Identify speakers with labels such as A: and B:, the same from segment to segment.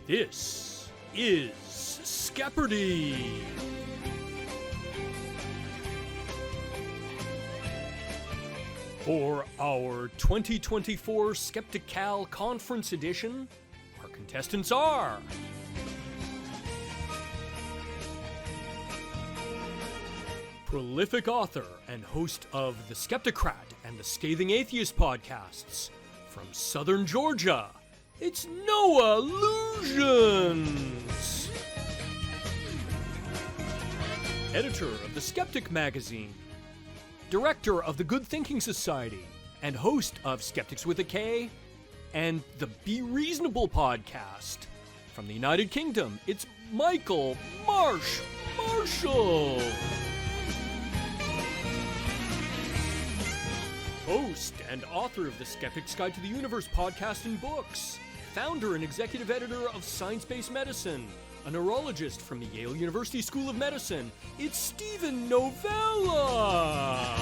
A: This is Skepardy. For our 2024 Skeptical Conference Edition, our contestants are prolific author and host of The Skeptocrat and the Scathing Atheist podcasts from Southern Georgia, it's Noah Illusions. Editor of The Skeptic magazine, director of the Good Thinking Society, and host of Skeptics with a K and the Be Reasonable podcast. From the United Kingdom, it's Michael Marshall. Host and author of the Skeptic's Guide to the Universe podcast and books. Founder and executive editor of Science-Based Medicine. A neurologist from the Yale University School of Medicine. It's Stephen Novella.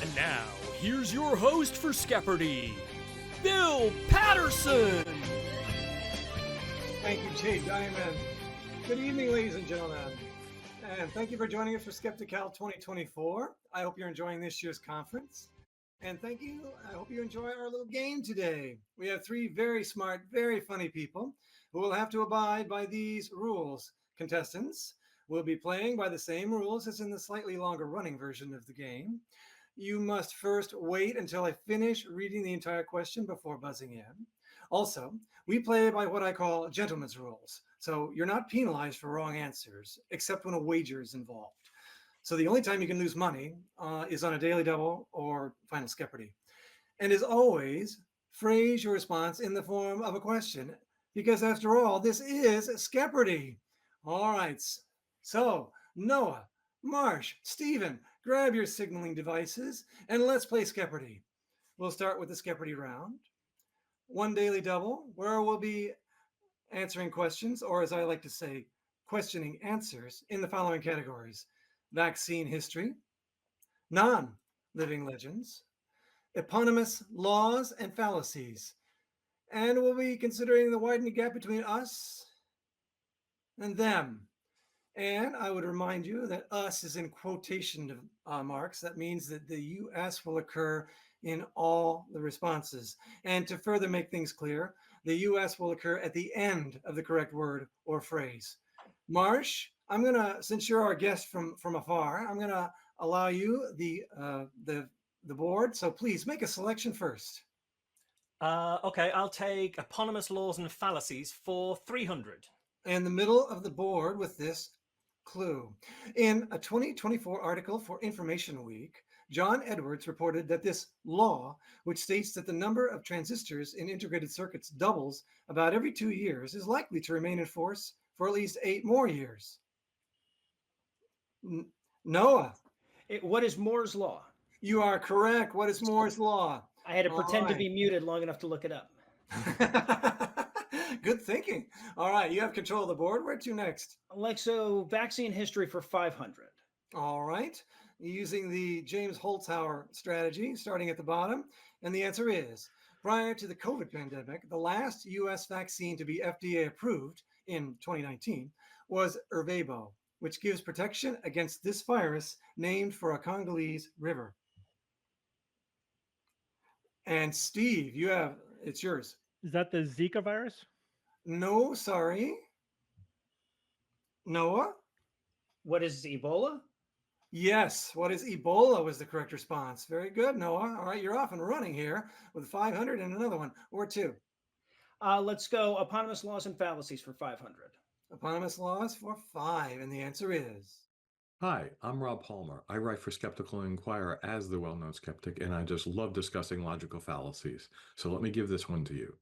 A: And now, here's your host for Skepardy, Bill Patterson.
B: Thank you, Jay Diamond. Good evening, ladies and gentlemen, and thank you for joining us for Skeptical 2024. I hope you're enjoying this year's conference, and thank you. I hope you enjoy our little game today. We have three very smart, very funny people who will have to abide by these rules. Contestants will be playing by the same rules as in the slightly longer running version of the game. You must first wait until I finish reading the entire question before buzzing in. Also, we play by what I call gentleman's rules. So you're not penalized for wrong answers, except when a wager is involved. So the only time you can lose money is on a daily double or final Skepardy. And as always, phrase your response in the form of a question, because after all, this is Skepardy. All right, so Noah, Marsh, Stephen, grab your signaling devices and let's play Skepardy. We'll start with the Skepardy round. One daily double, where we'll be answering questions, or as I like to say, questioning answers in the following categories: vaccine history, non-living legends, eponymous laws and fallacies, and we'll be considering the widening gap between us and them. And I would remind you that us is in quotation marks. That means that the US will occur in all the responses. And to further make things clear, the US will occur at the end of the correct word or phrase. Marsh, I'm gonna, since you're our guest from afar, I'm gonna allow you the board. So please make a selection first.
C: Okay, I'll take eponymous laws and fallacies for 300.
B: In the middle of the board with this clue. In a 2024 article for Information Week, John Edwards reported that this law, which states that the number of transistors in integrated circuits doubles about every 2 years, is likely to remain in force for at least 8 more years. Noah.
D: What is Moore's law?
B: You are correct. What is Moore's law?
D: I had to pretend to be muted long enough to look it up.
B: Good thinking. All right, you have control of the board. Where to next?
D: So vaccine history for 500.
B: All right, using the James Holzhauer strategy, starting at the bottom. And the answer is, prior to the COVID pandemic, the last U.S. vaccine to be FDA approved in 2019 was Ervebo, which gives protection against this virus named for a Congolese river. And Steve, it's yours.
E: Is that the Zika virus?
B: No, sorry. Noah?
D: What is Ebola?
B: Yes, what is Ebola was the correct response. Very good, Noah. All right, you're off and running here with 500 and another one, or 2.
D: Let's go eponymous laws and fallacies for 500.
B: Eponymous laws for 5, and the answer is...
F: Hi, I'm Rob Palmer. I write for Skeptical Inquirer as the well-known skeptic, and I just love discussing logical fallacies. So let me give this one to you.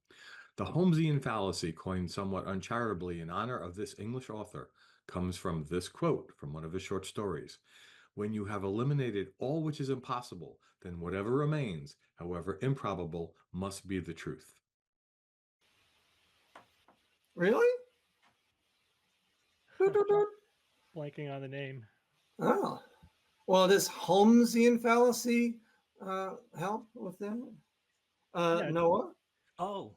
F: The Holmesian fallacy, coined somewhat uncharitably in honor of this English author, comes from this quote from one of his short stories. When you have eliminated all which is impossible, then whatever remains, however improbable, must be the truth.
B: Really?
E: Blanking on the name.
B: Oh, well, this Holmesian fallacy help with that?
E: Yeah.
B: Noah?
C: Oh,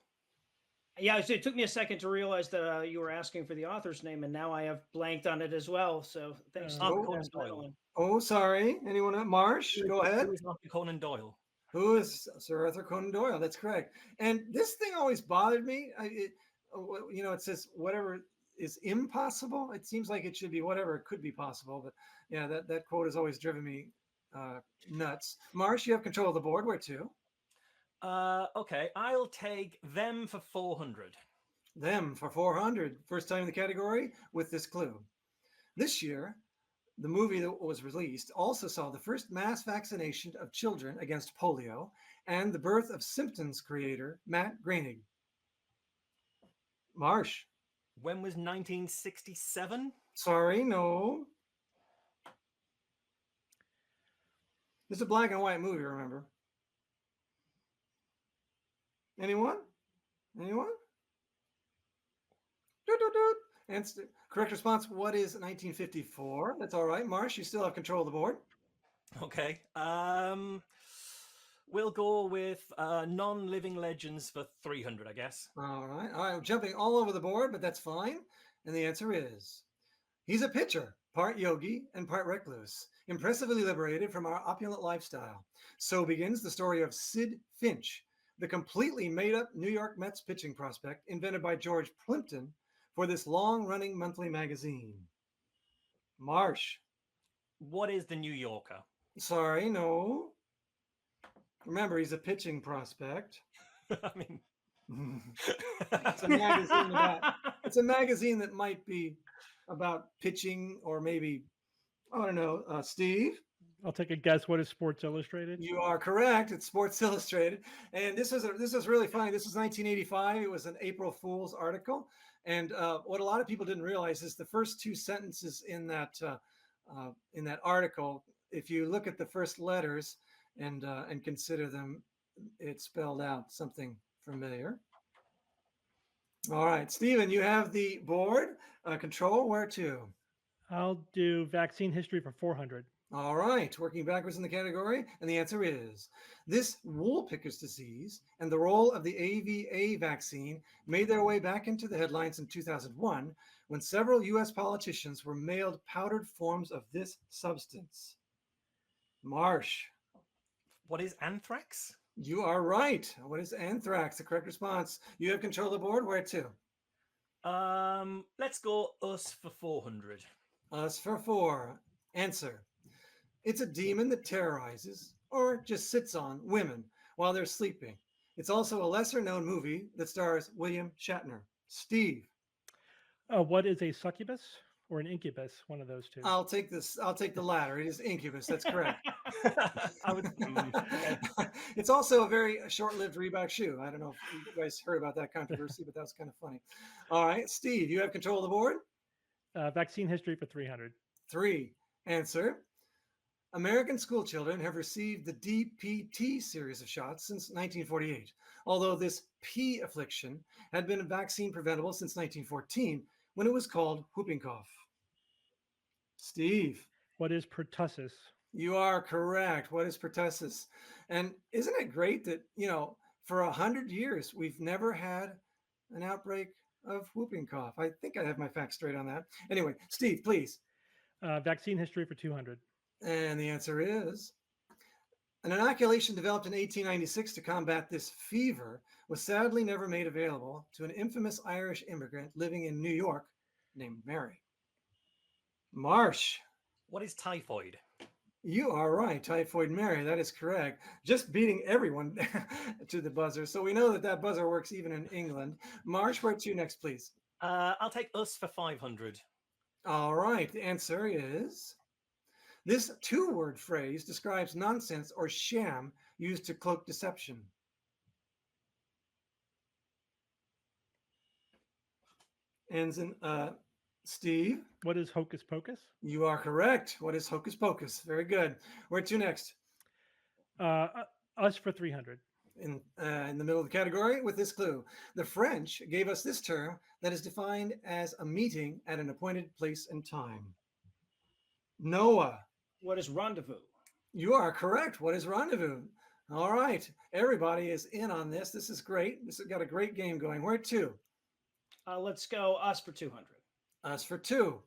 D: Yeah, so it took me a second to realize that you were asking for the author's name, and now I have blanked on it as well. So thanks, Steve,
C: Arthur
D: for
C: Conan
D: passing that
C: Doyle.
D: on.
B: Oh, sorry. Anyone at Marsh? Go ahead.
C: Who is Arthur Conan Doyle?
B: Who is Sir Arthur Conan Doyle? That's correct. And this thing always bothered me. It says whatever is impossible. It seems like it should be whatever could be possible. But yeah, that quote has always driven me nuts. Marsh, you have control of the board. Where to?
C: Okay, I'll take them for 400.
B: Them for 400. First time in the category with this clue. This year, the movie that was released also saw the first mass vaccination of children against polio and the birth of Simpsons creator Matt Groening. Marsh.
C: When was 1967?
B: Sorry, no. It's a black and white movie, remember? Anyone? Anyone? Answer. Correct response. What is 1954? That's all right. Marsh, you still have control of the board.
C: Okay. We'll go with non-living legends for 300, I guess.
B: All right. I'm jumping all over the board, but that's fine. And the answer is he's a pitcher, part yogi and part recluse, impressively liberated from our opulent lifestyle. So begins the story of Sid Finch, the completely made-up New York Mets pitching prospect invented by George Plimpton for this long-running monthly magazine. Marsh.
C: What is the New Yorker?
B: Sorry, no. Remember, he's a pitching prospect.
C: I mean,
B: it's a magazine it's a magazine that might be about pitching, or maybe, I don't know. Steve?
E: I'll take a guess. What is Sports Illustrated?
B: You are correct. It's Sports Illustrated. And this was really funny. This was 1985. It was an April Fool's article. And what a lot of people didn't realize is the first two sentences in that article, if you look at the first letters and consider them, it spelled out something familiar. All right, Stephen, you have the board control. Where to?
E: I'll do vaccine history for 400.
B: All right, working backwards in the category, and the answer is this wool picker's disease and the role of the AVA vaccine made their way back into the headlines in 2001 when several U.S. politicians were mailed powdered forms of this substance. Marsh.
C: what is anthrax?
B: You are right. What is anthrax? The correct response. You have control of the board. Where to?
C: Let's go us for 400.
B: Us for 4. Answer. It's a demon that terrorizes, or just sits on, women while they're sleeping. It's also a lesser-known movie that stars William Shatner. Steve.
E: What is a succubus or an incubus? One of those two.
B: I'll take this. I'll take the latter. It is incubus. That's correct.
C: I would.
B: It's also a very short-lived Reebok shoe. I don't know if you guys heard about that controversy, but that was kind of funny. All right, Steve, you have control of the board.
E: Vaccine history for 300.
B: 3. Answer. American school children have received the DPT series of shots since 1948, although this P affliction had been vaccine preventable since 1914 when it was called whooping cough. Steve.
E: What is pertussis?
B: You are correct. What is pertussis? And isn't it great that, for 100 years, we've never had an outbreak of whooping cough? I think I have my facts straight on that. Anyway, Steve, please.
E: Vaccine history for 200.
B: And the answer is an inoculation developed in 1896 to combat this fever was sadly never made available to an infamous Irish immigrant living in New York named Mary. Marsh.
C: What is typhoid?
B: You are right. Typhoid Mary. That is correct. Just beating everyone to the buzzer. So we know that buzzer works even in England. Marsh, where to next, please?
C: I'll take us for 500.
B: All right. The answer is this 2-word phrase describes nonsense or sham used to cloak deception. Ends in Steve.
E: What is hocus pocus?
B: You are correct. What is hocus pocus? Very good. Where to next?
E: Us for 300.
B: In the middle of the category with this clue. The French gave us this term that is defined as a meeting at an appointed place and time. Noah.
D: What is rendezvous?
B: You are correct. What is rendezvous? All right. Everybody is in on this. This is great. This has got a great game going. Where to?
D: Let's go us for 200.
B: Us for 2.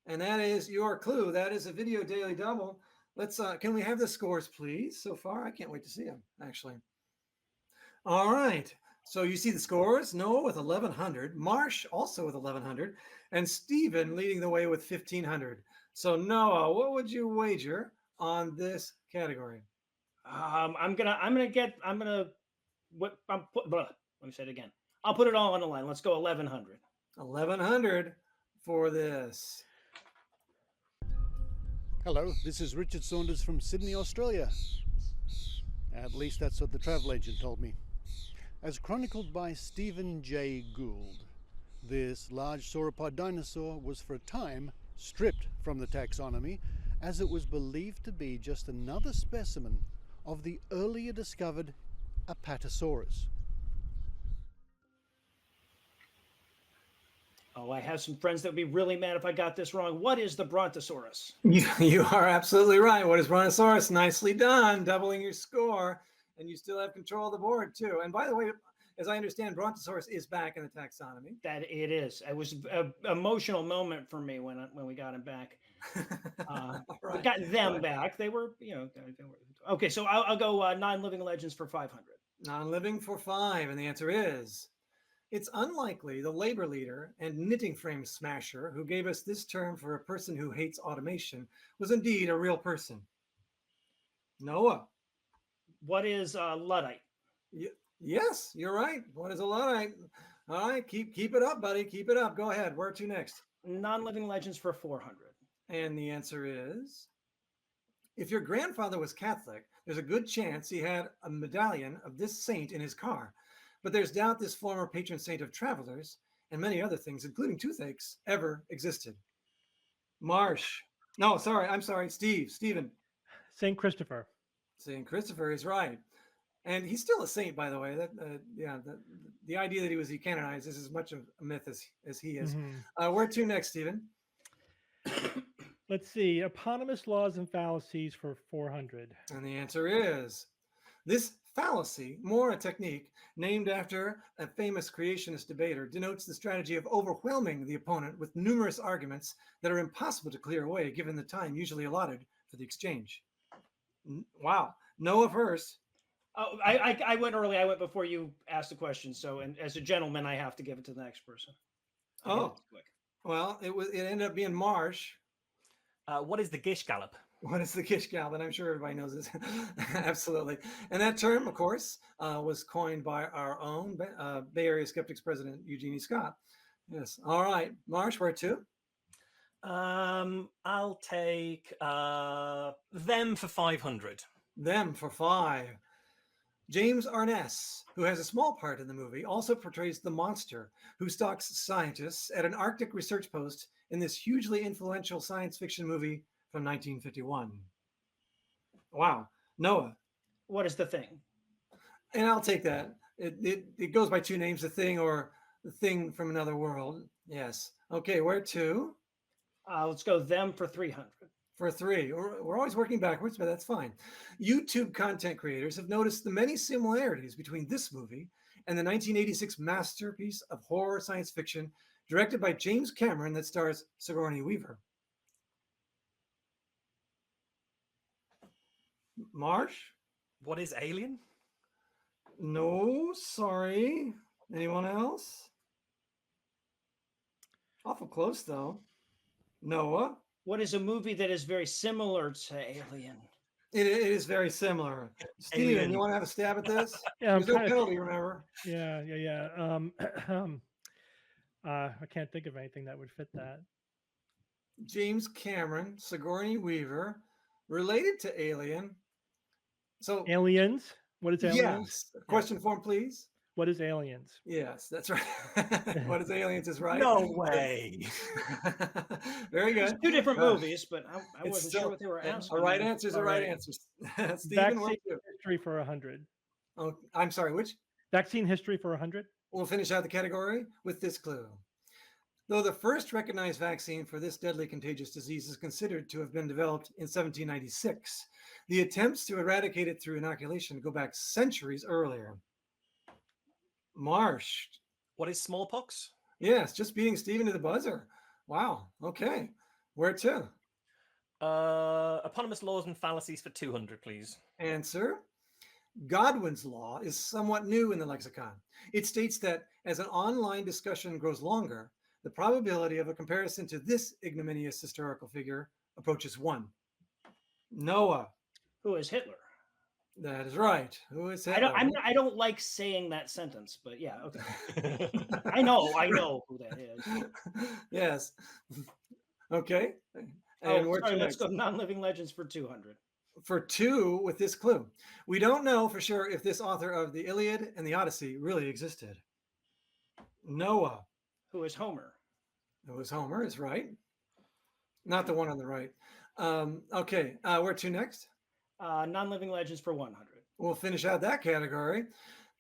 B: And that is your clue. That is a video daily double. Let's can we have the scores, please? So far, I can't wait to see them, actually. All right. So you see the scores. Noah with 1,100. Marsh also with 1,100. And Stephen leading the way with 1,500. So Noah, what would you wager on this category?
D: Let me say it again. I'll put it all on the line. Let's go 1,100.
B: 1,100 for this.
G: Hello, this is Richard Saunders from Sydney, Australia. At least that's what the travel agent told me. As chronicled by Stephen J. Gould, this large sauropod dinosaur was for a time stripped from the taxonomy as it was believed to be just another specimen of the earlier discovered Apatosaurus.
D: Oh, I have some friends that would be really mad if I got this wrong. What is the Brontosaurus?
B: You are absolutely right. What is Brontosaurus? Nicely done, doubling your score, and you still have control of the board too. And by the way, as I understand, Brontosaurus is back in the taxonomy.
D: That it is. It was an emotional moment for me when we got him back. We got them back. They were, okay. So I'll go non-living legends for 500.
B: Non-living for 5, and the answer is. It's unlikely the labor leader and knitting frame smasher who gave us this term for a person who hates automation was indeed a real person. Noah.
D: What is Luddite?
B: Yes, you're right. What is a Luddite? All right, keep it up, buddy. Keep it up. Go ahead. Where to next?
D: Non-living legends for 400.
B: And the answer is, if your grandfather was Catholic, there's a good chance he had a medallion of this saint in his car. But there's doubt this former patron saint of travelers and many other things, including toothaches, ever existed. Marsh. No, sorry. I'm sorry. Stephen.
E: St. Christopher.
B: St. Christopher is right. And he's still a saint, by the way. The idea that he was decanonized is as much of a myth as he is.
E: Mm-hmm.
B: Where to next, Stephen?
E: Let's see. Eponymous laws and fallacies for 400.
B: And the answer is, this fallacy, more a technique named after a famous creationist debater, denotes the strategy of overwhelming the opponent with numerous arguments that are impossible to clear away given the time usually allotted for the exchange. Wow. Noah first.
D: Oh, I went early. I went before you asked the question. So, and as a gentleman, I have to give it to the next person.
B: Well, it ended up being Marsh.
C: What is the Gish Gallop?
B: What is the Gish Gallop? And I'm sure everybody knows this. Absolutely. And that term, of course, was coined by our own Bay Area Skeptics president, Eugenie Scott. Yes. All right. Marsh, where to?
C: I'll take them for 500.
B: Them for 5. James Arness, who has a small part in the movie, also portrays the monster who stalks scientists at an Arctic research post in this hugely influential science fiction movie from 1951. Wow. Noah.
D: What is The Thing?
B: And I'll take that. It goes by 2 names, The Thing or The Thing from Another World. Yes. Okay, where to?
D: Let's go them for 300.
B: For 3. We're always working backwards, but that's fine. YouTube content creators have noticed the many similarities between this movie and the 1986 masterpiece of horror science fiction directed by James Cameron that stars Sigourney Weaver. Marsh?
C: What is Alien?
B: No, sorry. Anyone else? Awful close, though. Noah?
D: What is a movie that is very similar to Alien?
B: It is very similar. Steven, you want to have a stab at this?
E: Yeah,
B: there's no penalty, remember?
E: Yeah. I can't think of anything that would fit that.
B: James Cameron, Sigourney Weaver, related to Alien. So
E: Aliens? What is Aliens?
B: Yes. Question form, please.
E: What is Aliens?
B: Yes, that's right. What is Aliens is right.
C: No way.
B: Very good.
D: It's 2 different movies, but I wasn't sure what they were asking.
B: A right answer is a right answer. Stephen,
E: Vaccine history for 100.
B: Oh, I'm sorry, which?
E: Vaccine history for 100.
B: We'll finish out the category with this clue. Though the first recognized vaccine for this deadly contagious disease is considered to have been developed in 1796, the attempts to eradicate it through inoculation go back centuries earlier. Marsh.
C: What is smallpox?
B: Yes, just beating Stephen to the buzzer. Wow. Okay. Where to?
C: Eponymous laws and fallacies for 200, please.
B: Answer. Godwin's law is somewhat new in the lexicon. It states that as an online discussion grows longer, the probability of a comparison to this ignominious historical figure approaches 1. Noah.
D: Who is Hitler?
B: That is right. Who is Hitler?
D: I don't like saying that sentence, but yeah, okay. I know who that is.
B: Yes. Okay.
D: And let's go non-living legends for 200.
B: For 2 with this clue. We don't know for sure if this author of the Iliad and the Odyssey really existed. Noah.
D: Who is Homer?
B: Who is Homer is right. Not the one on the right. Okay. Where to next?
D: Non-living legends for 100.
B: We'll finish out that category.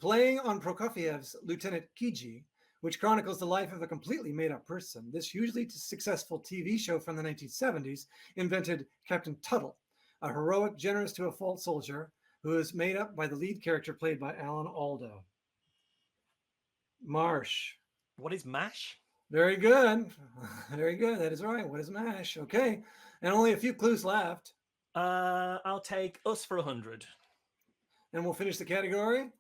B: Playing on Prokofiev's Lieutenant Kiji, which chronicles the life of a completely made-up person, this hugely successful TV show from the 1970s invented Captain Tuttle, a heroic, generous-to-a-fault soldier who is made up by the lead character played by Alan Alda. Marsh.
C: What is MASH?
B: Very good. Very good. That is right. What is MASH? Okay. And only a few clues left.
C: I'll take us for 100.
B: And we'll finish the category.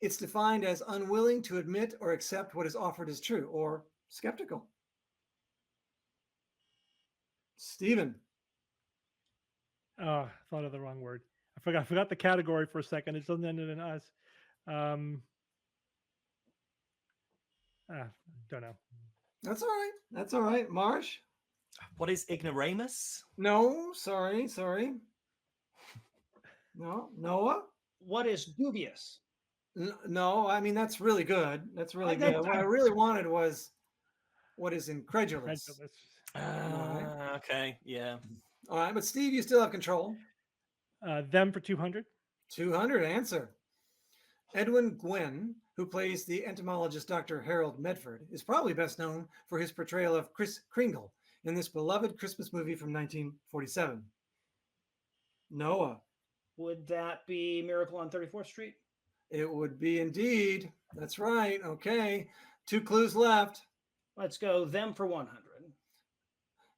B: It's defined as unwilling to admit or accept what is offered as true, or skeptical. Stephen.
E: Oh, I thought of the wrong word. I forgot the category for a second. It doesn't end in us. Don't know.
B: That's all right. That's all right. Marsh.
C: What is ignoramus?
B: No, sorry. No, Noah.
D: What is dubious?
B: No, I mean, that's really good. That's really good. What I really wanted was what is incredulous.
C: Okay, yeah.
B: All right, but Steve, you still have control.
E: Them for 200.
B: 200 answer. Edwin Gwynn, who plays the entomologist Dr. Harold Medford, is probably best known for his portrayal of Kris Kringle in this beloved Christmas movie from 1947. Noah.
D: Would that be Miracle on 34th Street?
B: It would be indeed. That's right. Okay. 2 clues left.
D: Let's go them for 100.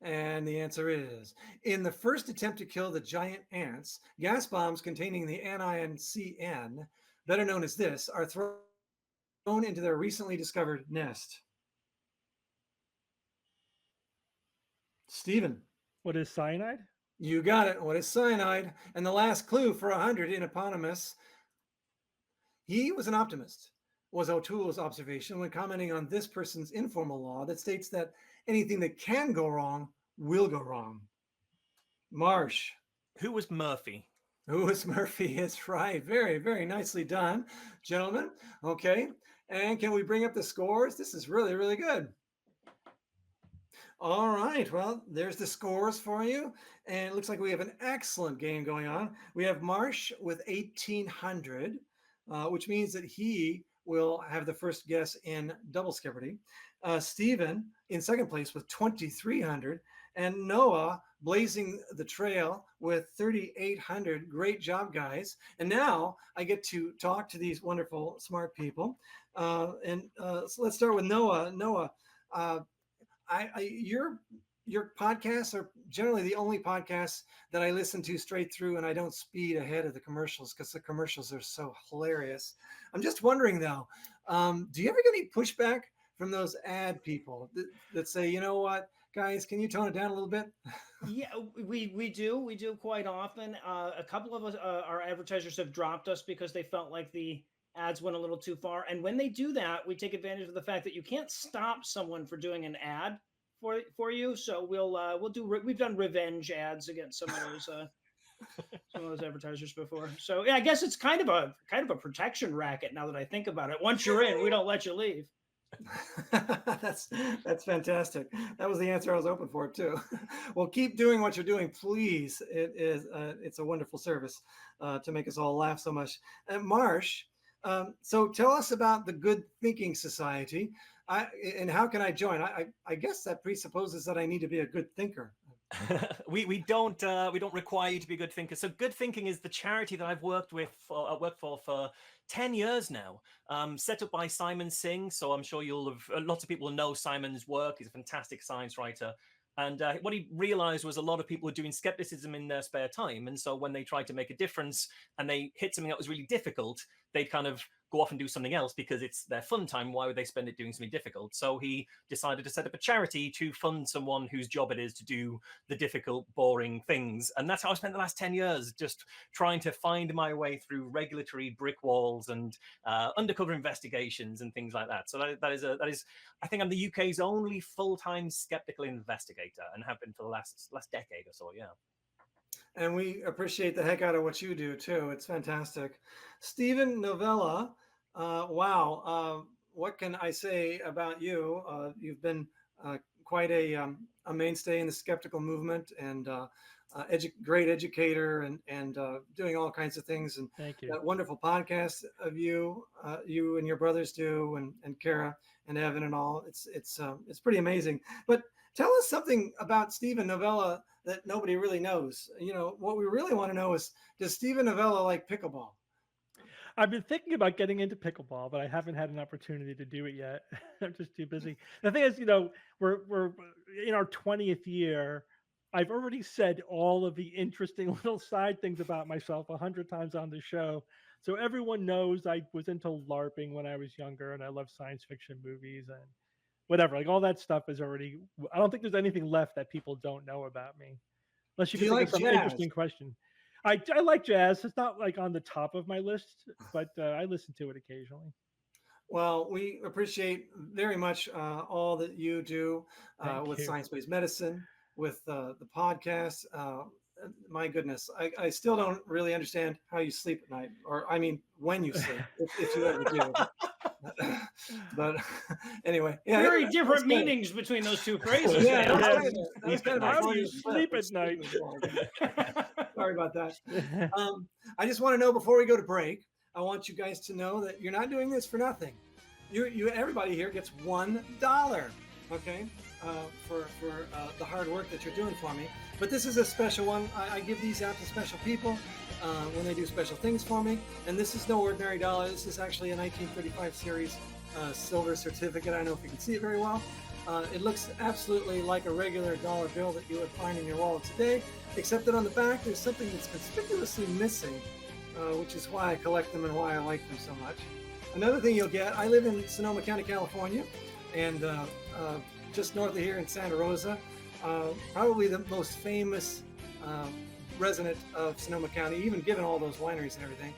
B: And the answer is, in the first attempt to kill the giant ants, gas bombs containing the anion CN, better known as this, are thrown into their recently discovered nest. Stephen.
E: What is cyanide?
B: You got it. What is cyanide? And the last clue for 100 in eponymous. He was an optimist, was O'Toole's observation when commenting on this person's informal law that states that anything that can go wrong will go wrong. Marsh.
C: Who was Murphy?
B: Who was Murphy? Is right. Very, very nicely done, gentlemen. Okay. And can we bring up the scores? This is really, really good. All right. Well, there's the scores for you. And it looks like we have an excellent game going on. We have Marsh with 1,800, which means that he will have the first guess in double Skepardy. Stephen in second place with 2,300. And Noah blazing the trail with 3,800. Great job, guys. And now I get to talk to these wonderful, smart people. So let's start with Noah. Noah, your podcasts are generally the only podcasts that I listen to straight through, and I don't speed ahead of the commercials because the commercials are so hilarious. I'm just wondering, though, do you ever get any pushback from those ad people that say, you know what, guys, can you tone it down a little bit?
D: Yeah, we do quite often. A couple of us, our advertisers have dropped us because they felt like the ads went a little too far. And when they do that, we take advantage of the fact that you can't stop someone for doing an ad for you. So we've done revenge ads against some of those advertisers before. So yeah, I guess it's kind of a protection racket now that I think about it. Once you're in, we don't let you leave.
B: That's fantastic. That was the answer I was hoping for too. Well, keep doing what you're doing, please. It's a wonderful service to make us all laugh so much. Marsh, so tell us about the Good Thinking Society. And how can I join? I guess that presupposes that I need to be a good thinker.
C: we don't require you to be a good thinker. So Good Thinking is the charity that I've worked for 10 years now, set up by Simon Singh. So I'm sure lots of people know Simon's work. He's a fantastic science writer. And what he realized was a lot of people were doing skepticism in their spare time. And so when they tried to make a difference and they hit something that was really difficult, they'd kind of go off and do something else because it's their fun time. Why would they spend it doing something difficult? So he decided to set up a charity to fund someone whose job it is to do the difficult, boring things. And that's how I spent the last 10 years, just trying to find my way through regulatory brick walls and undercover investigations and things like that. So that is, I think I'm the UK's only full-time skeptical investigator and have been for the last decade or so, yeah.
B: And we appreciate the heck out of what you do too. It's fantastic. Stephen Novella, wow. What can I say about you? You've been quite a mainstay in the skeptical movement and great educator and doing all kinds of things. And
E: Thank you.
B: that wonderful podcast of you and your brothers do, and Kara and Evan and all. It's pretty amazing. But tell us something about Stephen Novella that nobody really knows. You know, what we really want to know is, does Stephen Novella like pickleball?
E: I've been thinking about getting into pickleball, but I haven't had an opportunity to do it yet. I'm just too busy. The thing is, we're in our 20th year. I've already said all of the interesting little side things about myself 100 times on the show. So everyone knows I was into LARPing when I was younger, and I love science fiction movies and whatever. Like all that stuff is already. I don't think there's anything left that people don't know about me, unless you can think of some interesting question. I like jazz. It's not like on the top of my list, but I listen to it occasionally.
B: Well, we appreciate very much all that you do with science-based medicine, with the podcast. My goodness, I still don't really understand how you sleep at night, or I mean, when you sleep, if you ever do. But anyway, yeah,
D: very different meanings between those two phrases.
B: Yeah, that's kind of
E: how do you sleep at night?
B: Sorry about that. I just want to know, before we go to break, I want you guys to know that you're not doing this for nothing. Everybody here gets $1, okay, for the hard work that you're doing for me. But this is a special one. I give these out to special people when they do special things for me. And this is no ordinary dollar. This is actually a 1935 series silver certificate. I don't know if you can see it very well. It looks absolutely like a regular dollar bill that you would find in your wallet today, except that on the back there's something that's conspicuously missing, which is why I collect them and why I like them so much. Another thing you'll get, I live in Sonoma County, California, and just north of here in Santa Rosa, probably the most famous resident of Sonoma County, even given all those wineries and everything.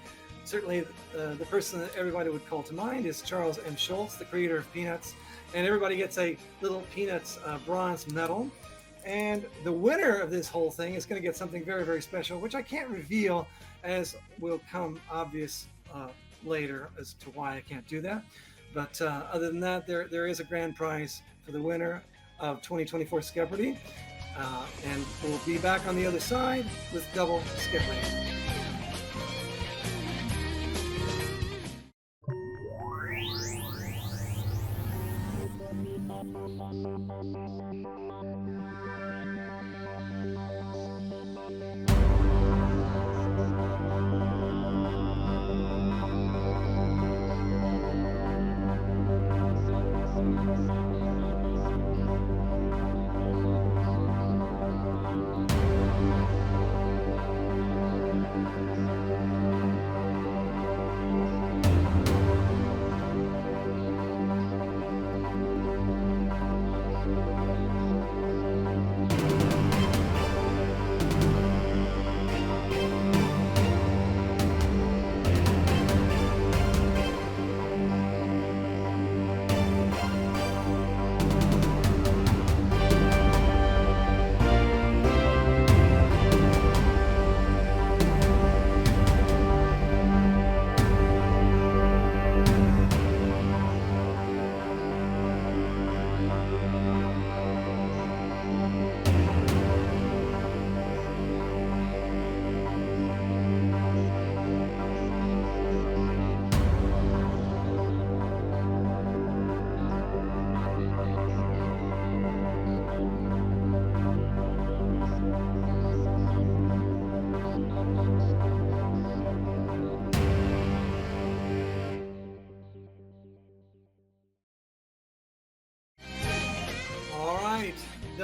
B: Certainly the person that everybody would call to mind is Charles M. Schultz, the creator of Peanuts. And everybody gets a little Peanuts bronze medal. And the winner of this whole thing is going to get something very, very special, which I can't reveal, as will come obvious later as to why I can't do that. But other than that, there is a grand prize for the winner of 2024 Skepardy. And we'll be back on the other side with double Skepardy.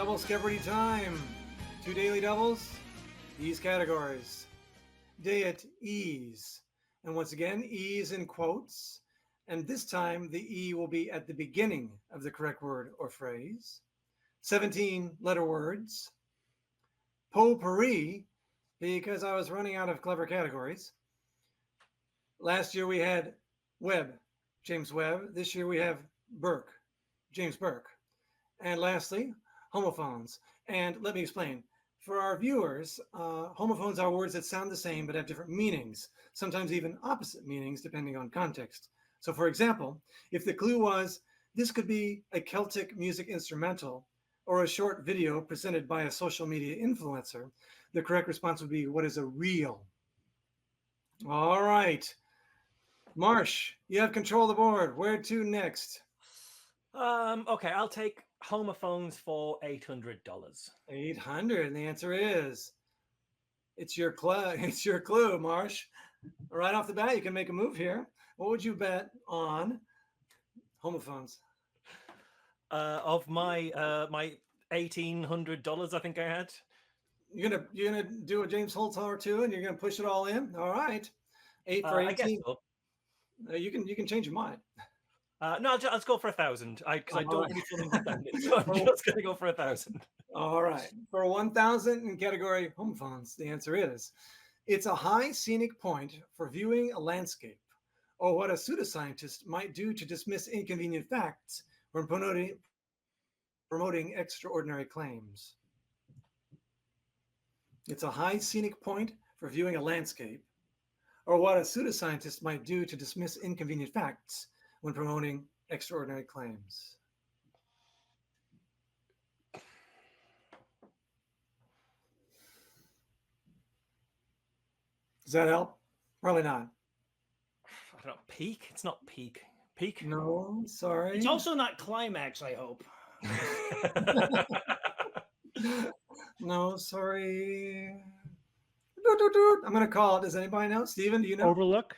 B: double Skepardy time. 2 daily doubles, these categories. Day at ease. And once again, ease in quotes. And this time, the E will be at the beginning of the correct word or phrase. 17 letter words. Potpourri, because I was running out of clever categories. Last year we had Webb, James Webb. This year we have Burke, James Burke. And lastly, homophones. And let me explain. For our viewers, homophones are words that sound the same but have different meanings, sometimes even opposite meanings depending on context. So for example, if the clue was, this could be a Celtic music instrumental or a short video presented by a social media influencer, the correct response would be, what is a reel? All right. Marsh, you have control of the board. Where to next?
C: Okay, I'll take homophones for $800.
B: 800, and the answer is, it's your clue, Marsh. Right off the bat, you can make a move here. What would you bet on homophones?
C: Of my my $1,800, I think I had.
B: You're gonna do a James Holzhauer too, and you're gonna push it all in. All right, 8 for 18.
C: I guess so.
B: You can change your mind.
C: No, I'll go for 1,000. Because I don't
B: right.
C: really feel independent, so I'm just gonna go for 1,000.
B: All right, for 1,000 in category homophones, the answer is, it's a high scenic point for viewing a landscape, or what a pseudoscientist might do to dismiss inconvenient facts when promoting extraordinary claims. It's a high scenic point for viewing a landscape, or what a pseudoscientist might do to dismiss inconvenient facts when promoting extraordinary claims. Does that help? Probably not.
C: I don't know. Peak? It's not peak. Peak?
B: No, sorry.
D: It's also not climax, I hope.
B: No, sorry. I'm going to call it. Does anybody know? Steven, do you know?
E: Overlook.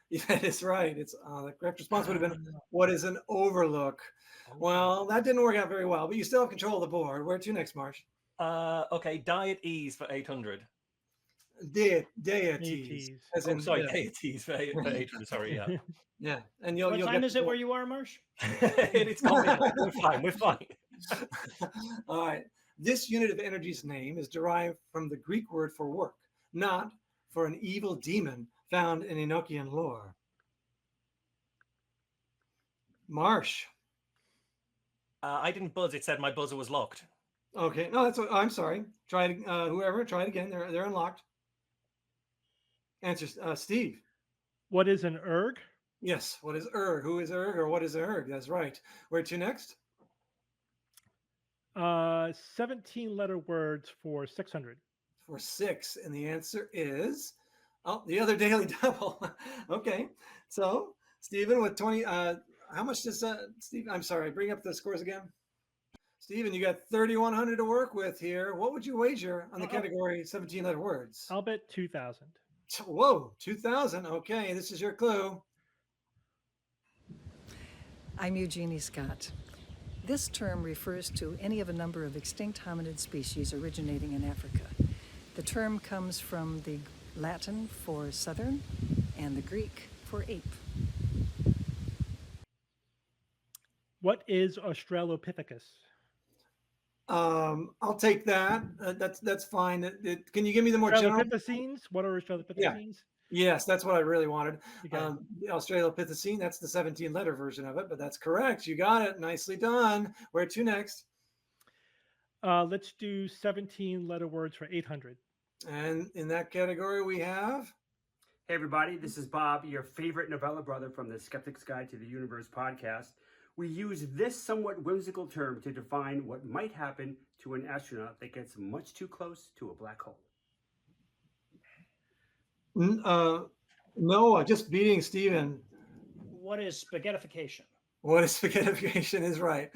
B: Yeah, that is right. It's the correct response would have been, what is an overlook? Well, that didn't work out very well, but you still have control of the board. Where to next, Marsh?
C: Okay, diet ease for 800.
B: Deities. As in,
C: sorry,
B: yeah.
C: deities for 800. Sorry, yeah.
B: Yeah, and
D: What time is it where you are, Marsh?
C: It's coming. We're fine.
B: All right. This unit of energy's name is derived from the Greek word for work, not for an evil demon found in Enochian lore. Marsh.
C: I didn't buzz. It said my buzzer was locked.
B: Okay. No, that's what, I'm sorry. Try it. Whoever, try it again. They're unlocked. Answer, Steve.
E: What is an erg?
B: Yes. What is erg? Who is erg, or what is erg? That's right. Where to next?
E: 17 letter words for 600.
B: For 6, and the answer is, the other daily double. Okay. So Stephen with 20. How much does Steve? I'm sorry. Bring up the scores again. Stephen, you got 3,100 to work with here. What would you wager on the category 17 letter words?
E: I'll bet 2,000.
B: Whoa, 2,000. Okay, this is your clue.
H: I'm Eugenie Scott. This term refers to any of a number of extinct hominid species originating in Africa. The term comes from the Latin for southern and the Greek for ape.
E: What is Australopithecus?
B: I'll take that. That's fine. Can you give me the more general?
E: Australopithecines? What are Australopithecines?
B: Yeah. Yes, that's what I really wanted.
E: Okay.
B: The Australopithecine, that's the 17-letter version of it, but that's correct. You got it. Nicely done. Where to next?
E: Let's do 17 letter words for 800.
B: And in that category, we have.
I: Hey, everybody. This is Bob, your favorite Novella brother from the Skeptic's Guide to the Universe podcast. We use this somewhat whimsical term to define what might happen to an astronaut that gets much too close to a black hole.
B: Noah, just beating Stephen.
D: What is spaghettification?
B: What is spaghettification is right.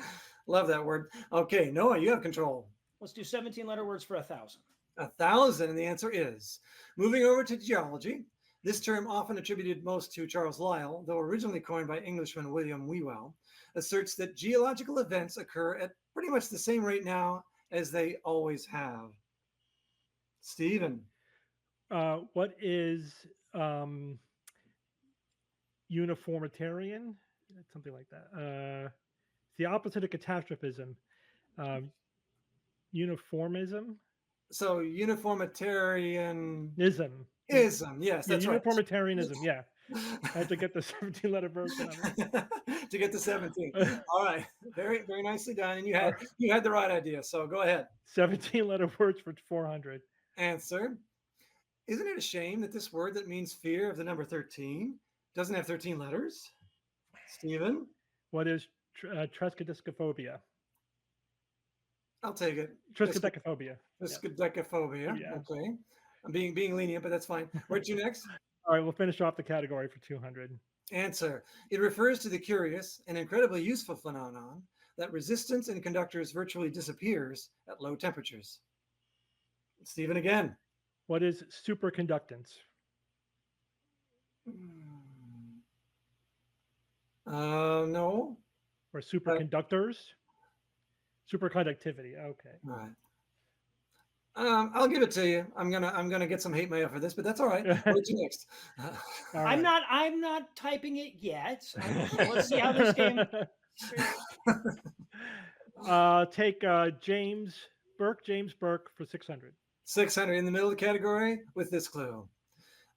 B: Love that word. Okay, Noah, you have control.
D: Let's do 17 letter words for 1,000.
B: 1,000, and the answer is. Moving over to geology, this term, often attributed most to Charles Lyell, though originally coined by Englishman William Whewell, asserts that geological events occur at pretty much the same rate now as they always have. Stephen.
E: What is uniformitarian? Something like that. It's the opposite of catastrophism. Uniformism.
B: So uniformitarian.
E: Ism.
B: Yes, that's right.
E: Uniformitarianism. Yeah. I had to get the 17-letter version of it.
B: To get to 17. All right. Very, very nicely done. And you had the right idea. So go ahead.
E: 17-letter words for 400.
B: Answer. Isn't it a shame that this word that means fear of the number 13 doesn't have 13 letters? Stephen?
E: What is triskaidekaphobia?
B: I'll take it.
E: Triskaidekaphobia.
B: Triskaidekaphobia.
E: Yeah.
B: Okay. I'm being lenient, but that's fine. Where to next?
E: All right, we'll finish off the category for 200.
B: Answer. It refers to the curious and incredibly useful phenomenon that resistance in conductors virtually disappears at low temperatures. Stephen again.
E: What is superconductance?
B: No.
E: Or superconductors? Superconductivity. Okay.
B: All right. I'll give it to you. I'm gonna get some hate mail for this, but that's all right. What's next?
D: All right. I'm not typing it yet. Let's see how this game.
E: Take James Burke for 600.
B: 600 in the middle of the category with this clue.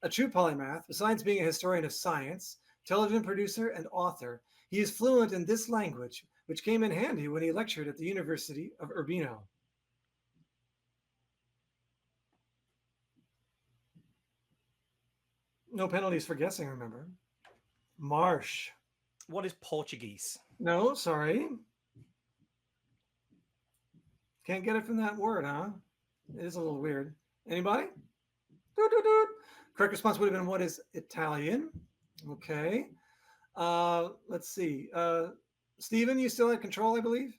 B: A true polymath, besides being a historian of science, television producer, and author, he is fluent in this language, which came in handy when he lectured at the University of Urbino. No penalties for guessing, remember. Marsh.
C: What is Portuguese?
B: No, sorry. Can't get it from that word, huh? It is a little weird. Anybody? Correct response would have been, what is Italian? Okay. Let's see. Stephen, you still had control, I believe?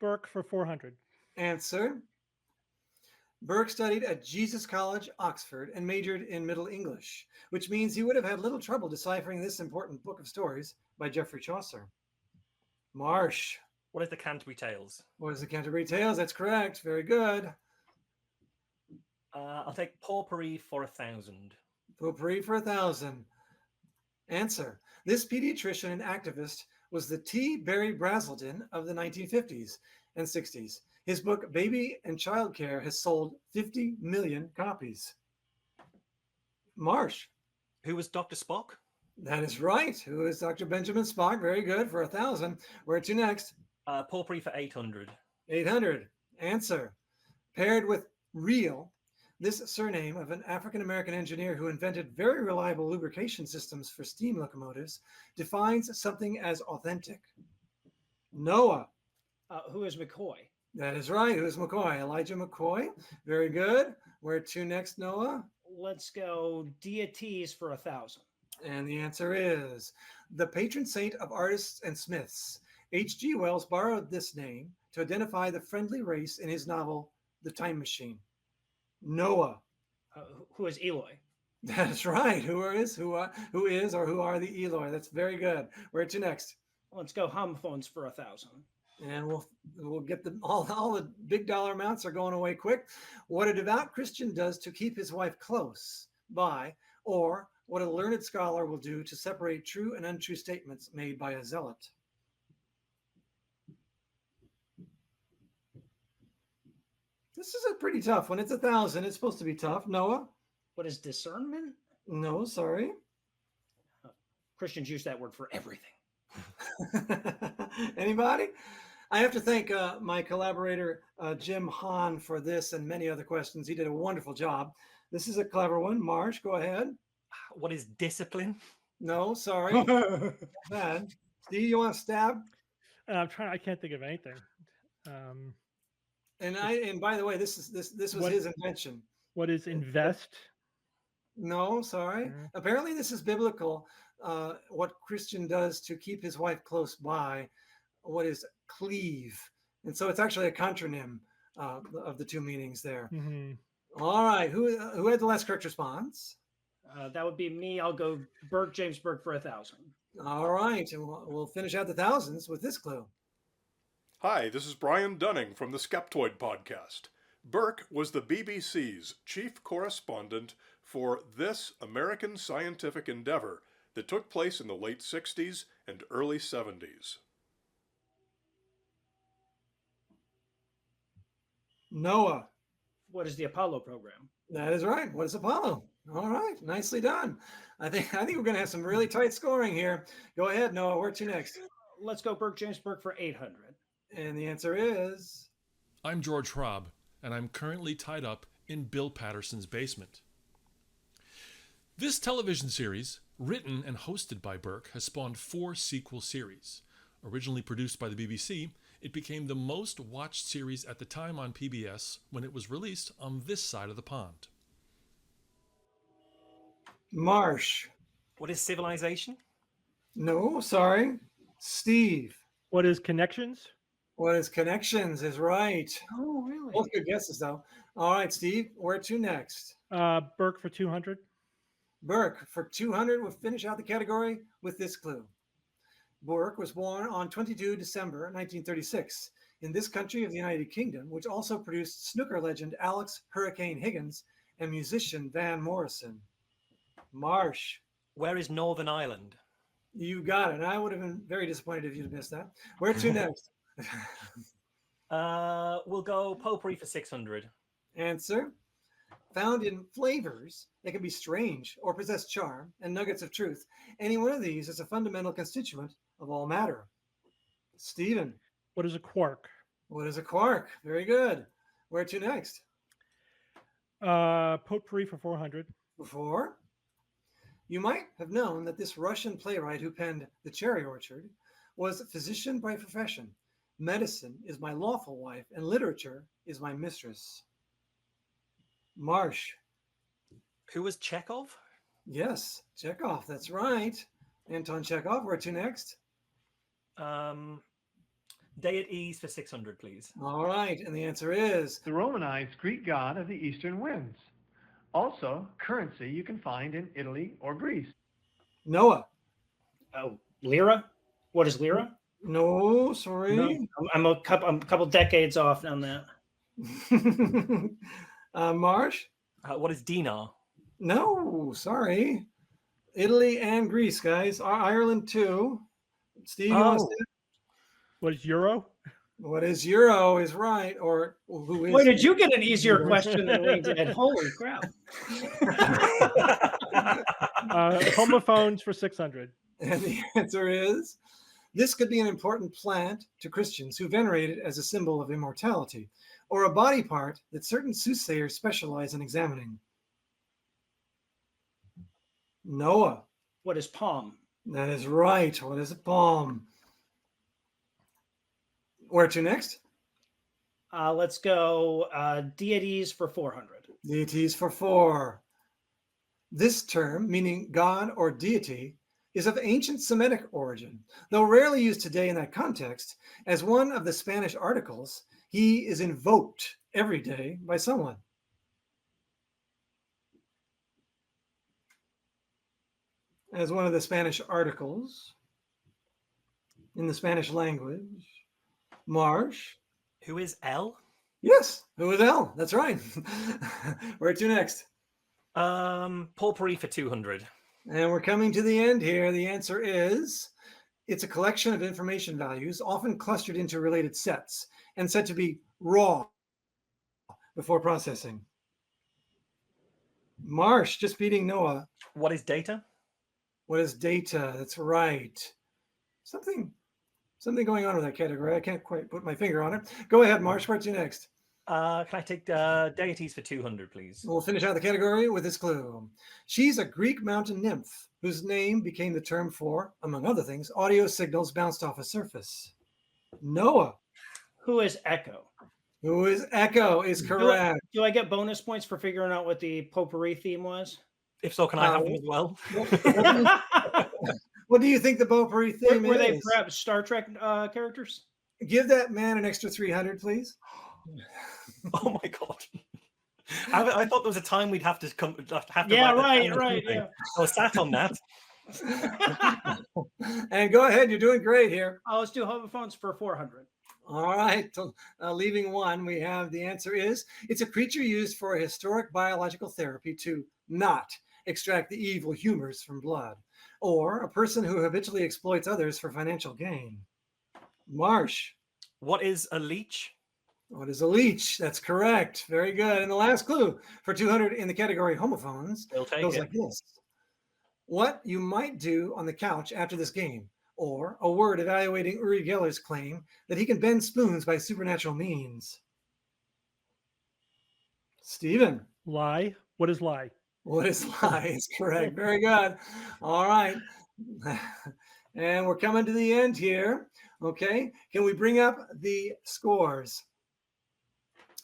E: Burke for 400.
B: Answer. Burke studied at Jesus College, Oxford, and majored in Middle English, which means he would have had little trouble deciphering this important book of stories by Geoffrey Chaucer. Marsh.
C: What is the Canterbury Tales?
B: What is the Canterbury Tales? That's correct. Very good.
C: I'll take Potpourri for 1,000.
B: Potpourri for 1,000. Answer. This pediatrician and activist was the T. Barry Brazelton of the 1950s and 60s. His book, Baby and Child Care, has sold 50 million copies. Marsh.
C: Who was Dr. Spock?
B: That is right. Who is Dr. Benjamin Spock? Very good for 1,000. Where to next?
C: Potpourri for 800.
B: 800. Answer. Paired with real, this surname of an African-American engineer who invented very reliable lubrication systems for steam locomotives defines something as authentic. Noah.
D: Who is McCoy?
B: That is right. Who is McCoy? Elijah McCoy. Very good. Where to next, Noah?
D: Let's go deities for 1,000.
B: And the answer is the patron saint of artists and smiths. H.G. Wells borrowed this name to identify the friendly race in his novel, The Time Machine. Noah.
D: Who is Eloy?
B: That's right. Who is or who are the Eloy? That's very good. Where to next?
D: Let's go homophones for 1,000.
B: And we'll get all the big dollar amounts are going away quick. What a devout Christian does to keep his wife close by, or what a learned scholar will do to separate true and untrue statements made by a zealot. This is a pretty tough one. It's 1,000. It's supposed to be tough. Noah?
D: What is discernment?
B: No, sorry.
D: Christians use that word for everything.
B: Anybody? I have to thank my collaborator, Jim Hahn, for this and many other questions. He did a wonderful job. This is a clever one. Marsh, go ahead.
C: What is discipline?
B: No, sorry. Bad. Steve, you want to stab?
E: I'm trying. I can't think of anything.
B: And by the way, this was his invention.
E: What is invest?
B: No, sorry. Apparently, this is biblical. What Christian does to keep his wife close by. What is cleave? And so it's actually a contronym of the two meanings there.
E: Mm-hmm.
B: All right. Who had the last correct response?
D: That would be me. I'll go James Burke for 1,000.
B: All right. And we'll finish out the thousands with this clue.
J: Hi, this is Brian Dunning from the Skeptoid podcast. Burke was the BBC's chief correspondent for this American scientific endeavor that took place in the late 60s and early 70s.
B: Noah.
D: What is the Apollo program?
B: That is right. What is Apollo? All right, nicely done. I think we're going to have some really tight scoring here. Go ahead, Noah. Where to next?
D: Let's go James Burke for 800.
B: And the answer is...
K: I'm George Hraub, and I'm currently tied up in Bill Patterson's basement. This television series, written and hosted by Burke, has spawned 4 sequel series. Originally produced by the BBC, it became the most watched series at the time on PBS when it was released on this side of the pond.
B: Marsh.
C: What is civilization?
B: No, sorry. Steve.
E: What is Connections?
B: What is Connections is right.
D: Oh, really?
B: Both good guesses, though. All right, Steve, where to next?
E: Burke for 200.
B: Burke for 200. We'll finish out the category with this clue. Burke was born on 22 December 1936 in this country of the United Kingdom, which also produced snooker legend Alex Hurricane Higgins and musician Van Morrison. Marsh.
C: Where is Northern Ireland?
B: You got it. I would have been very disappointed if you'd missed that. Where to next?
C: We'll go potpourri for 600.
B: Answer. Found in flavors that can be strange or possess charm and nuggets of truth. Any one of these is a fundamental constituent of all matter. Stephen.
E: What is a quark?
B: What is a quark? Very good. Where to next?
E: Potpourri for 400.
B: Before. You might have known that this Russian playwright who penned The Cherry Orchard was a physician by profession. Medicine is my lawful wife, and literature is my mistress. Marsh.
C: Who was Chekhov?
B: Yes, Chekhov. That's right. Anton Chekhov. Where to next?
C: Deities for 600, please.
B: All right, and the answer is...
L: the Romanized Greek god of the eastern winds. Also, currency you can find in Italy or Greece.
B: Noah.
D: Oh, Lira? What is Lira?
B: No, sorry.
D: No, I'm a couple decades off on that.
B: Marsh?
C: What is dinar?
B: No, sorry. Italy and Greece, guys. Ireland too. Steve, you want to say it?
E: What is euro?
B: What is euro is right. Or who is...
D: Boy, did you get an easier question than we did? Holy crap.
E: Homophones for 600.
B: And the answer is... this could be an important plant to Christians who venerate it as a symbol of immortality, or a body part that certain soothsayers specialize in examining. Noah.
D: What is palm?
B: That is right. What is a palm? Where to next?
D: Let's go deities for 400.
B: Deities for 4. This term, meaning God or deity, is of ancient Semitic origin, though rarely used today in that context. As one of the Spanish articles, he is invoked every day by someone. As one of the Spanish articles in the Spanish language. Marsh.
C: Who is El?
B: Yes, who is El? That's right. Where to next?
C: Potpourri for 200.
B: And we're coming to the end here. The answer is, it's a collection of information values, often clustered into related sets, and said to be raw before processing. Marsh, just beating Noah.
C: What is data?
B: What is data? That's right. Something going on with that category. I can't quite put my finger on it. Go ahead, Marsh. Where to next?
C: Can I take deities for 200, please?
B: We'll finish out the category with this clue. She's a Greek mountain nymph whose name became the term for, among other things, audio signals bounced off a surface. Noah.
D: Who is Echo?
B: Who is Echo is correct.
D: Do I get bonus points for figuring out what the potpourri theme was?
C: If so, can I have them as well?
B: What do you think the potpourri theme is?
D: Were they perhaps Star Trek characters?
B: Give that man an extra 300, please.
C: Oh my god! I thought there was a time we'd have to come.
D: Yeah, right. Yeah.
C: I was sat on that.
B: And go ahead, you're doing great here.
D: Let's do homophones for 400.
B: All right, leaving one, we have the answer is it's a creature used for a historic biological therapy to not extract the evil humors from blood, or a person who habitually exploits others for financial gain. Marsh.
C: What is a leech?
B: What is a leech? That's correct. Very good. And the last clue for 200 in the category homophones goes like this. What you might do on the couch after this game, or a word evaluating Uri Geller's claim that he can bend spoons by supernatural means. Stephen.
E: Lie. What is lie?
B: What is lie is correct. Very good. All right. And we're coming to the end here. Okay. Can we bring up the scores?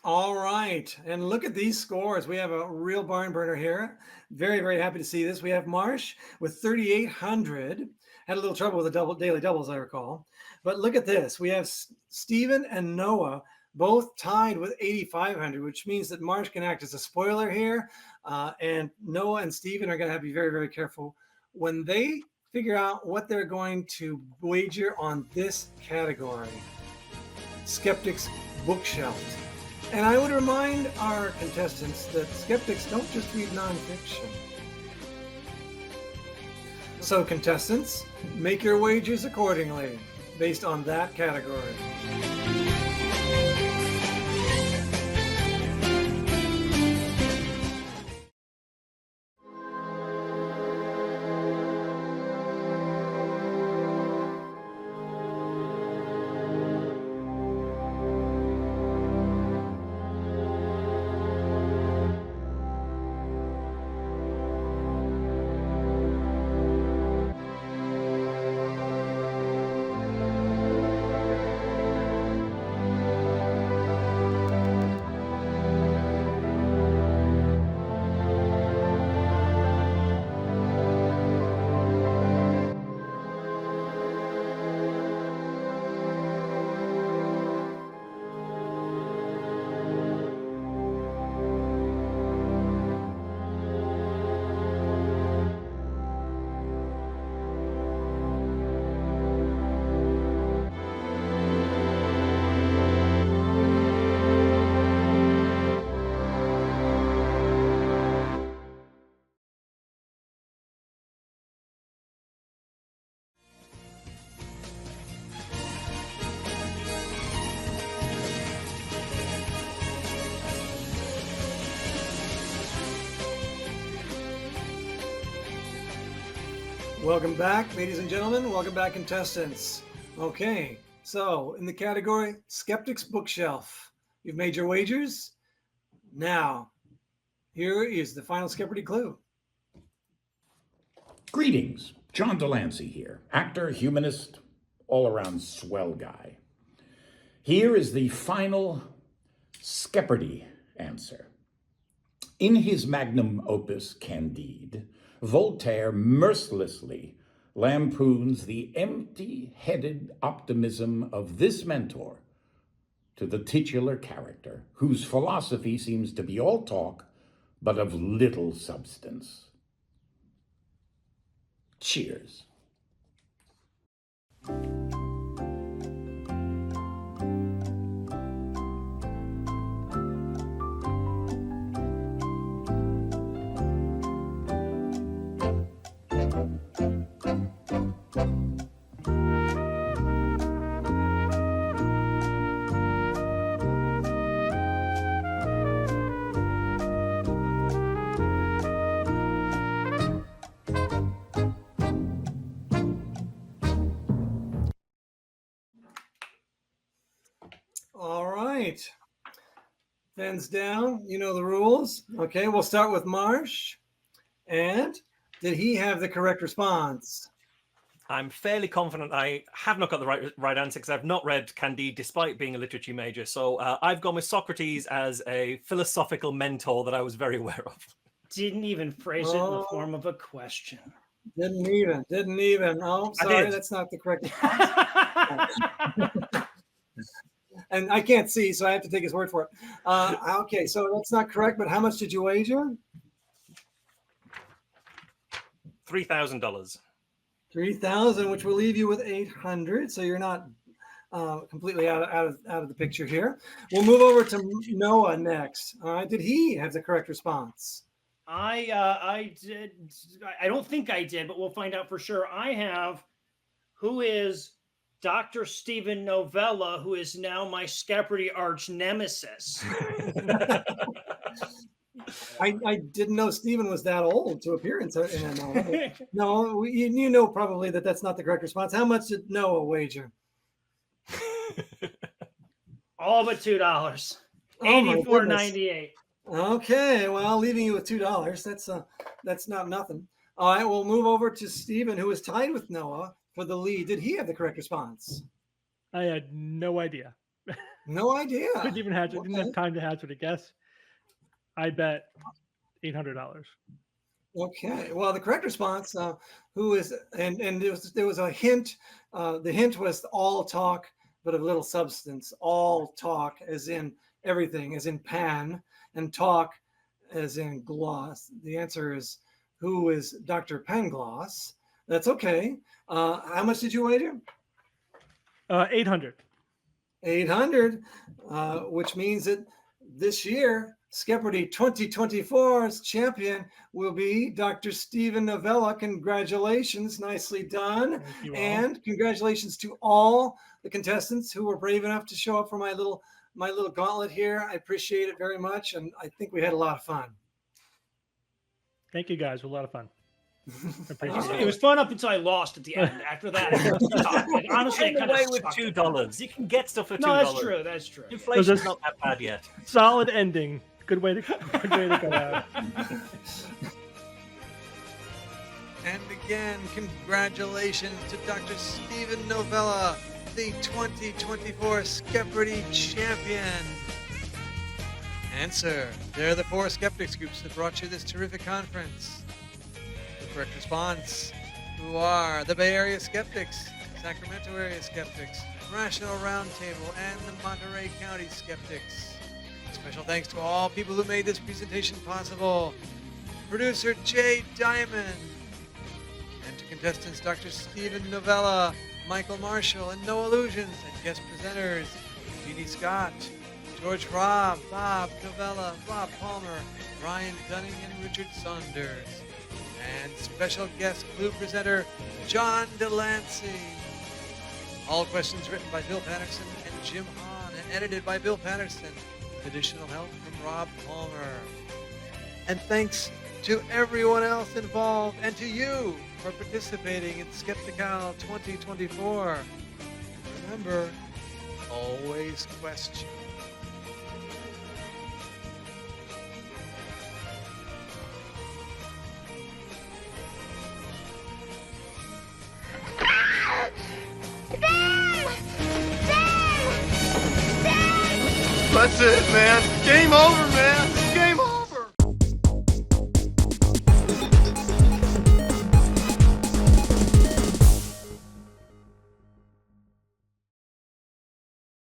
B: All right. And look at these scores. We have a real barn burner here. Very, very happy to see this. We have Marsh with 3,800. Had a little trouble with the daily doubles, I recall. But look at this. We have Stephen and Noah both tied with 8,500, which means that Marsh can act as a spoiler here. And Noah and Stephen are going to have to be very, very careful when they figure out what they're going to wager on this category. Skeptics Bookshelf. And I would remind our contestants that skeptics don't just read nonfiction. So contestants, make your wagers accordingly based on that category. Welcome back, ladies and gentlemen. Welcome back, contestants. Okay, so in the category Skeptics Bookshelf, you've made your wagers. Now, here is the final Skepardy clue.
M: Greetings, John Delancey here, actor, humanist, all-around swell guy. Here is the final Skepardy answer. In his magnum opus, Candide, Voltaire mercilessly lampoons the empty-headed optimism of this mentor to the titular character, whose philosophy seems to be all talk, but of little substance. Cheers.
B: All right. Pens down. You know the rules. Okay, we'll start with Marsh. And did he have the correct response?
C: I'm fairly confident I have not got the right answer because I've not read Candide despite being a literature major. So I've gone with Socrates as a philosophical mentor that I was very aware of.
D: Didn't even phrase it in the form of a question.
B: Didn't even. Oh, sorry, that's not the correct. And I can't see, so I have to take his word for it. Okay, so that's not correct, but how much did you wager?
C: $3,000.
B: 3,000, which will leave you with 800. So you're not completely out of the picture here. We'll move over to Noah next. Did he have the correct response?
D: I did. I don't think I did, but we'll find out for sure. I have. Who is Dr. Stephen Novella, who is now my Skepardy arch nemesis?
B: I didn't know Stephen was that old to appear in a novel. No, you know probably that's not the correct response. How much did Noah wager?
D: All but $2. $84.98.
B: Okay, well, leaving you with $2. That's not nothing. All right, we'll move over to Stephen, who is tied with Noah for the lead. Did he have the correct response?
E: I had no idea.
B: No idea.
E: Didn't have time to hazard a guess. I bet $800.
B: Okay. Well, the correct response, who is, and there was a hint. The hint was all talk, but of little substance. All talk, as in everything, as in pan, and talk, as in gloss. The answer is, who is Dr. Pangloss? That's okay. How much did you wager?
E: 800.
B: 800, which means that this year, Skepardy 2024's champion will be Dr. Stephen Novella. Congratulations. Nicely done. And congratulations to all the contestants who were brave enough to show up for my little gauntlet here. I appreciate it very much. And I think we had a lot of fun.
E: Thank you, guys. It was a lot of fun.
D: It was fun up until I lost at the end. After that, honestly,
C: I away with $2. You can get stuff for $2.
D: No, that's true. That's true.
C: Inflation's not that bad yet.
E: Solid ending. Good way to go out.
B: And again, congratulations to Dr. Stephen Novella, the 2024 Skepardy champion. And sir, there are the 4 skeptics groups that brought you this terrific conference. The correct response, who are the Bay Area Skeptics, Sacramento Area Skeptics, Rational Roundtable, and the Monterey County Skeptics. Special thanks to all people who made this presentation possible. Producer Jay Diamond. And to contestants Dr. Stephen Novella, Michael Marshall, and No Illusions, and guest presenters Jeannie Scott, George Robb, Bob Novella, Bob Palmer, Brian Dunning, and Richard Saunders. And special guest clue presenter John Delancey. All questions written by Bill Patterson and Jim Hahn, and edited by Bill Patterson. Additional help from Rob Palmer. And thanks to everyone else involved and to you for participating in Skeptical 2024. Remember, always question.
N: That's it, man. Game over, man.